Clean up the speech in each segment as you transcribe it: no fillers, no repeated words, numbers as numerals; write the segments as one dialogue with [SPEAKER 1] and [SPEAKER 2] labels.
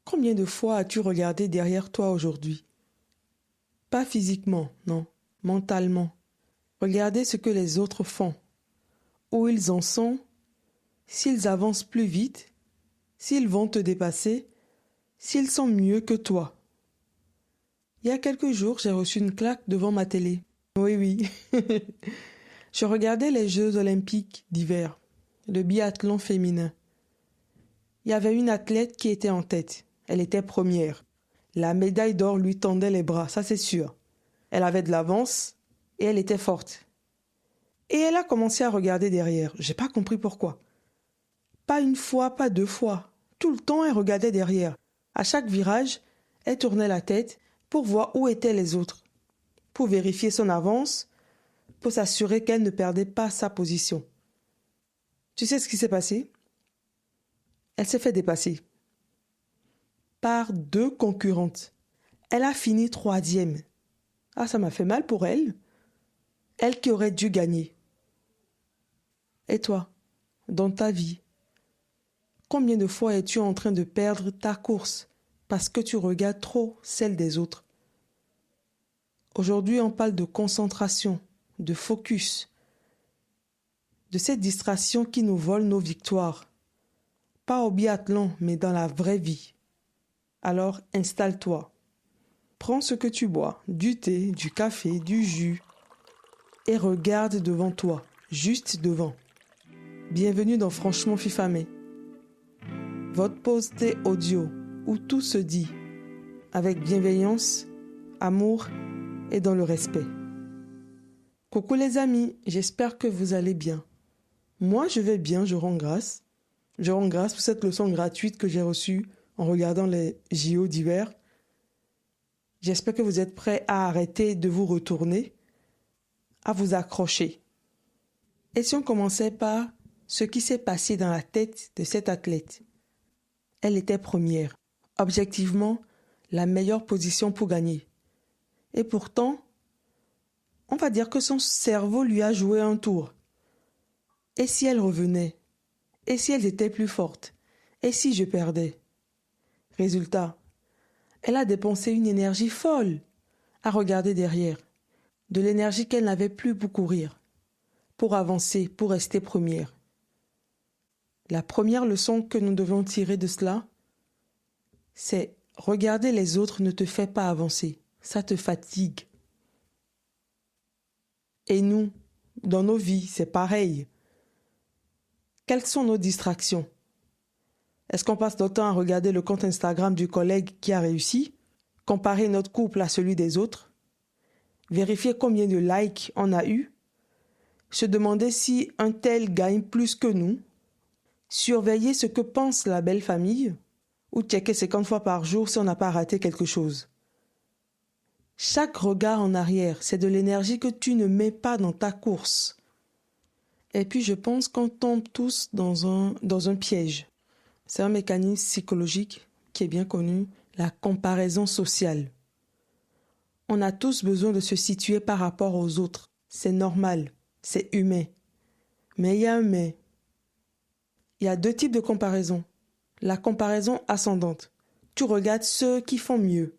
[SPEAKER 1] Combien de fois as-tu regardé derrière toi aujourd'hui? Pas physiquement, non, mentalement. Regardez ce que les autres font, où ils en sont, s'ils avancent plus vite, s'ils vont te dépasser, s'ils sont mieux que toi. Il y a quelques jours, j'ai reçu une claque devant ma télé. Oui, oui. Je regardais les Jeux olympiques d'hiver, le biathlon féminin. Il y avait une athlète qui était en tête. Elle était première. La médaille d'or lui tendait les bras, ça c'est sûr. Elle avait de l'avance et elle était forte. Et elle a commencé à regarder derrière. J'ai pas compris pourquoi. Pas une fois, pas deux fois. Tout le temps, elle regardait derrière. À chaque virage, elle tournait la tête pour voir où étaient les autres, pour vérifier son avance, pour s'assurer qu'elle ne perdait pas sa position. Tu sais ce qui s'est passé? Elle s'est fait dépasser par deux concurrentes. Elle a fini troisième. Ah, ça m'a fait mal pour elle. Elle qui aurait dû gagner. Et toi, dans ta vie, combien de fois es-tu en train de perdre ta course parce que tu regardes trop celle des autres? Aujourd'hui, on parle de concentration, de focus, de cette distraction qui nous vole nos victoires. Pas au biathlon, mais dans la vraie vie. Alors, installe-toi. Prends ce que tu bois, du thé, du café, du jus, et regarde devant toi, juste devant. Bienvenue dans Franchement Fifamé, votre pause thé audio où tout se dit avec bienveillance, amour et dans le respect. Coucou les amis, j'espère que vous allez bien. Moi je vais bien, je rends grâce. Je rends grâce pour cette leçon gratuite que j'ai reçue en regardant les JO d'hiver. J'espère que vous êtes prêts à arrêter de vous retourner, à vous accrocher. Et si on commençait par ce qui s'est passé dans la tête de cette athlète? Elle était première, objectivement la meilleure position pour gagner. Et pourtant, on va dire que son cerveau lui a joué un tour. Et si elle revenait? Et si elle était plus forte? Et si je perdais? Résultat, elle a dépensé une énergie folle à regarder derrière, de l'énergie qu'elle n'avait plus pour courir, pour avancer, pour rester première. La première leçon que nous devons tirer de cela, c'est regarder les autres ne te fait pas avancer, ça te fatigue. Et nous, dans nos vies, c'est pareil. Quelles sont nos distractions? Est-ce qu'on passe notre temps à regarder le compte Instagram du collègue qui a réussi, comparer notre couple à celui des autres, vérifier combien de likes on a eu, se demander si un tel gagne plus que nous, surveiller ce que pense la belle famille ou checker 50 fois par jour si on n'a pas raté quelque chose. Chaque regard en arrière, c'est de l'énergie que tu ne mets pas dans ta course. Et puis je pense qu'on tombe tous dans un piège. C'est un mécanisme psychologique qui est bien connu, la comparaison sociale. On a tous besoin de se situer par rapport aux autres. C'est normal, c'est humain. Mais il y a un mais. Il y a deux types de comparaison. La comparaison ascendante. Tu regardes ceux qui font mieux.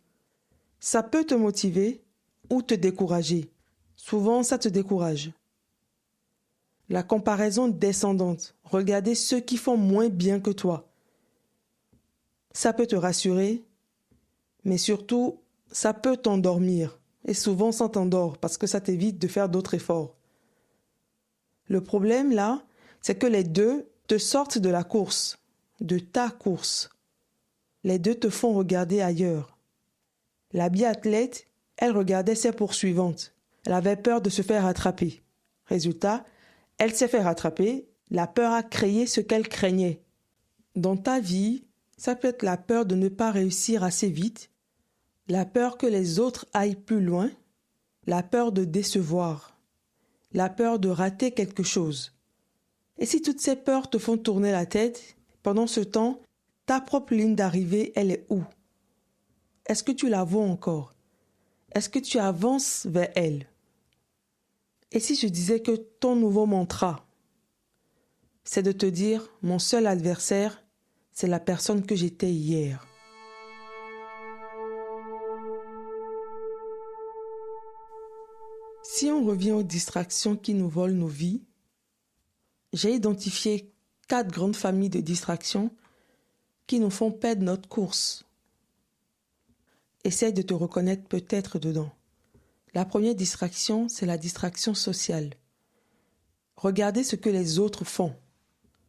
[SPEAKER 1] Ça peut te motiver ou te décourager. Souvent, ça te décourage. La comparaison descendante. Regarder ceux qui font moins bien que toi. Ça peut te rassurer, mais surtout, ça peut t'endormir. Et souvent, ça t'endort parce que ça t'évite de faire d'autres efforts. Le problème, là, c'est que les deux te sortent de la course, de ta course. Les deux te font regarder ailleurs. La biathlète, elle regardait ses poursuivantes. Elle avait peur de se faire rattraper. Résultat, elle s'est fait rattraper. La peur a créé ce qu'elle craignait. Dans ta vie, ça peut être la peur de ne pas réussir assez vite, la peur que les autres aillent plus loin, la peur de décevoir, la peur de rater quelque chose. Et si toutes ces peurs te font tourner la tête, pendant ce temps, ta propre ligne d'arrivée, elle est où? Est-ce que tu la vois encore? Est-ce que tu avances vers elle? Et si je disais que ton nouveau mantra, c'est de te dire, mon seul adversaire, c'est la personne que j'étais hier. Si on revient aux distractions qui nous volent nos vies, j'ai identifié 4 grandes familles de distractions qui nous font perdre notre course. Essaye de te reconnaître peut-être dedans. La première distraction, c'est la distraction sociale. Regardez ce que les autres font,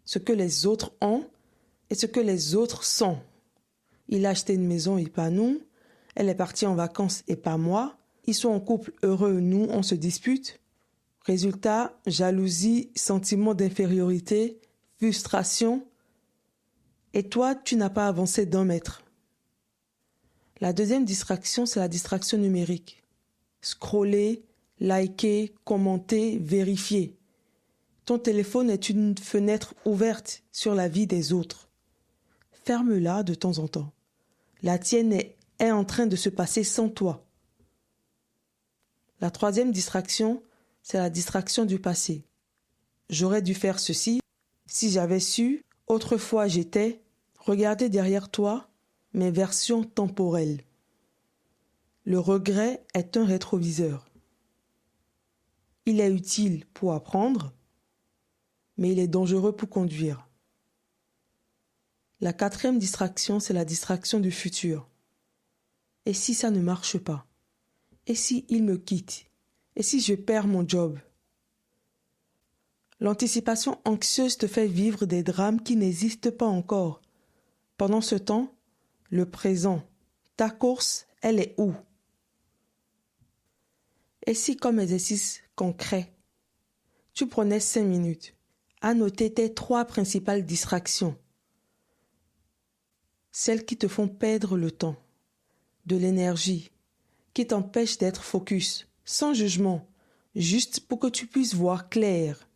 [SPEAKER 1] ce que les autres ont et ce que les autres sont. Il a acheté une maison et pas nous. Elle est partie en vacances et pas moi. Ils sont en couple heureux, nous, on se dispute. Résultat, jalousie, sentiment d'infériorité, frustration. Et toi, tu n'as pas avancé d'1 mètre. La deuxième distraction, c'est la distraction numérique. Scroller, liker, commenter, vérifier. Ton téléphone est une fenêtre ouverte sur la vie des autres. Ferme-la de temps en temps. La tienne est en train de se passer sans toi. La troisième distraction, c'est la distraction du passé. J'aurais dû faire ceci, si j'avais su, autrefois j'étais, regardez derrière toi mes versions temporelles. Le regret est un rétroviseur. Il est utile pour apprendre, mais il est dangereux pour conduire. La quatrième distraction, c'est la distraction du futur. Et si ça ne marche pas? Et si il me quitte? Et si je perds mon job? L'anticipation anxieuse te fait vivre des drames qui n'existent pas encore. Pendant ce temps, le présent, ta course, elle est où? Et si, comme exercice concret, tu prenais 5 minutes à noter tes 3 principales distractions, celles qui te font perdre le temps, de l'énergie, qui t'empêchent d'être focus, sans jugement, juste pour que tu puisses voir clair.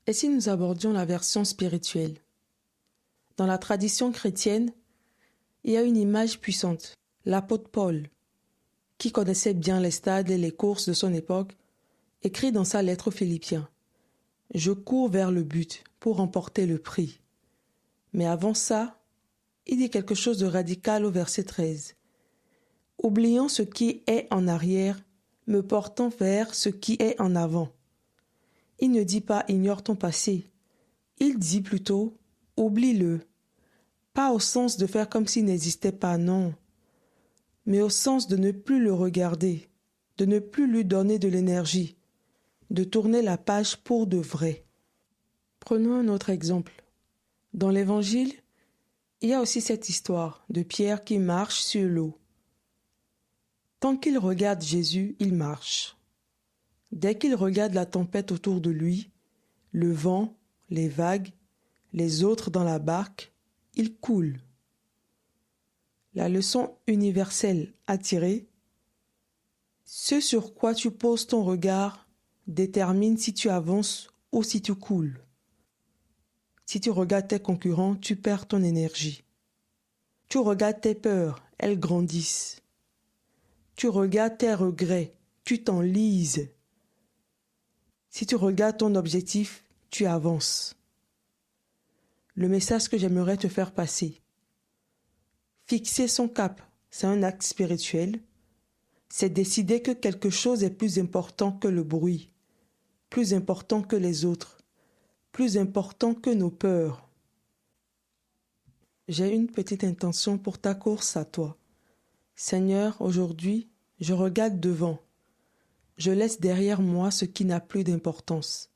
[SPEAKER 1] Et si nous abordions la version spirituelle? Dans la tradition chrétienne, il y a une image puissante, l'apôtre Paul, qui connaissait bien les stades et les courses de son époque, écrit dans sa lettre aux Philippiens: « Je cours vers le but pour remporter le prix. » Mais avant ça, il dit quelque chose de radical au verset 13. « Oubliant ce qui est en arrière, me portant vers ce qui est en avant. » Il ne dit pas « ignore ton passé », il dit plutôt « oublie-le ». Pas au sens de faire comme s'il n'existait pas, non, mais au sens de ne plus le regarder, de ne plus lui donner de l'énergie, de tourner la page pour de vrai. Prenons un autre exemple. Dans l'Évangile, il y a aussi cette histoire de Pierre qui marche sur l'eau. Tant qu'il regarde Jésus, il marche. Dès qu'il regarde la tempête autour de lui, le vent, les vagues, les autres dans la barque, il coule. La leçon universelle à tirer: ce sur quoi tu poses ton regard détermine si tu avances ou si tu coules. Si tu regardes tes concurrents, tu perds ton énergie. Tu regardes tes peurs, elles grandissent. Tu regardes tes regrets, tu t'enlises. Si tu regardes ton objectif, tu avances. Le message que j'aimerais te faire passer: fixer son cap, c'est un acte spirituel. C'est décider que quelque chose est plus important que le bruit, plus important que les autres, plus important que nos peurs. J'ai une petite intention pour ta course à toi. Seigneur, aujourd'hui, je regarde devant. Je laisse derrière moi ce qui n'a plus d'importance.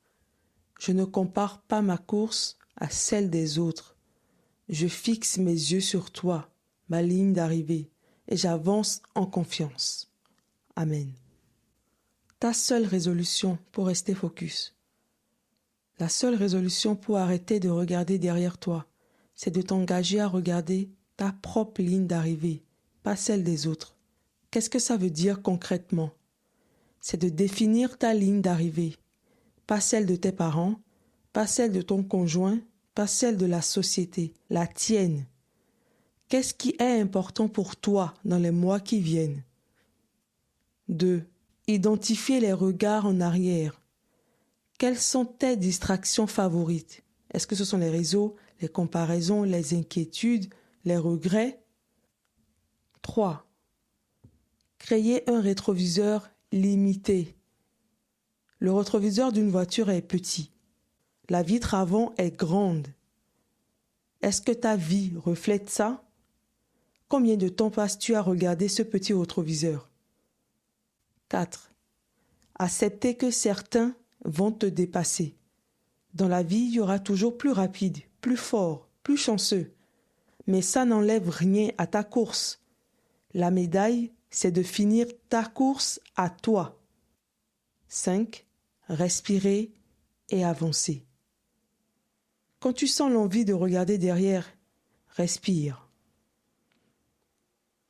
[SPEAKER 1] Je ne compare pas ma course à celle des autres. Je fixe mes yeux sur toi, ma ligne d'arrivée, et j'avance en confiance. Amen. Ta seule résolution pour rester focus, la seule résolution pour arrêter de regarder derrière toi, c'est de t'engager à regarder ta propre ligne d'arrivée, pas celle des autres. Qu'est-ce que ça veut dire concrètement? C'est de définir ta ligne d'arrivée, pas celle de tes parents, pas celle de ton conjoint, pas celle de la société, la tienne. Qu'est-ce qui est important pour toi dans les mois qui viennent? 2. Identifier les regards en arrière. Quelles sont tes distractions favorites? Est-ce que ce sont les réseaux, les comparaisons, les inquiétudes, les regrets? 3. Créer un rétroviseur limité. Le rétroviseur d'une voiture est petit. La vitre avant est grande. Est-ce que ta vie reflète ça? Combien de temps passes-tu à regarder ce petit rétroviseur? 4. Accepter que certains vont te dépasser. Dans la vie, il y aura toujours plus rapide, plus fort, plus chanceux. Mais ça n'enlève rien à ta course. La médaille, c'est de finir ta course à toi. 5. Respirer et avancer. Quand tu sens l'envie de regarder derrière, respire.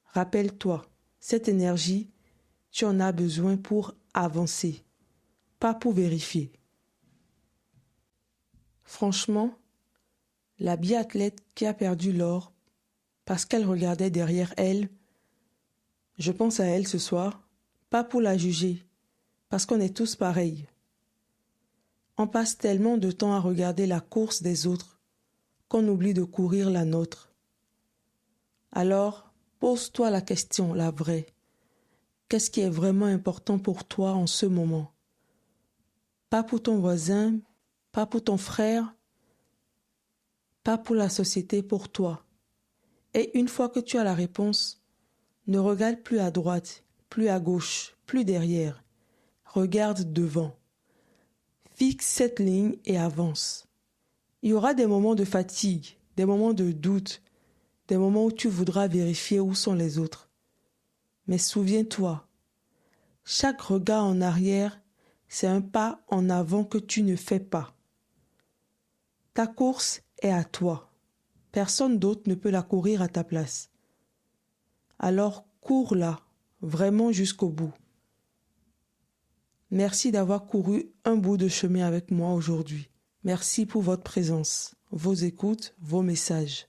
[SPEAKER 1] Rappelle-toi, cette énergie, tu en as besoin pour avancer, pas pour vérifier. Franchement, la biathlète qui a perdu l'or parce qu'elle regardait derrière elle, je pense à elle ce soir, pas pour la juger, parce qu'on est tous pareils. On passe tellement de temps à regarder la course des autres qu'on oublie de courir la nôtre. Alors, pose-toi la question, la vraie. Qu'est-ce qui est vraiment important pour toi en ce moment? Pas pour ton voisin, pas pour ton frère, pas pour la société, pour toi. Et une fois que tu as la réponse, ne regarde plus à droite, plus à gauche, plus derrière. Regarde devant. Fixe cette ligne et avance. Il y aura des moments de fatigue, des moments de doute, des moments où tu voudras vérifier où sont les autres. Mais souviens-toi, chaque regard en arrière, c'est un pas en avant que tu ne fais pas. Ta course est à toi. Personne d'autre ne peut la courir à ta place. Alors cours-la, vraiment jusqu'au bout. Merci d'avoir couru un bout de chemin avec moi aujourd'hui. Merci pour votre présence, vos écoutes, vos messages.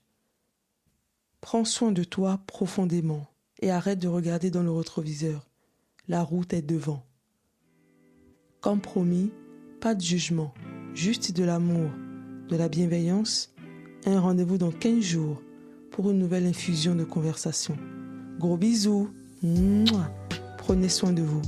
[SPEAKER 1] Prends soin de toi profondément et arrête de regarder dans le rétroviseur. La route est devant. Comme promis, pas de jugement, juste de l'amour, de la bienveillance. Un rendez-vous dans 15 jours pour une nouvelle infusion de conversation. Gros bisous. Mouah. Prenez soin de vous.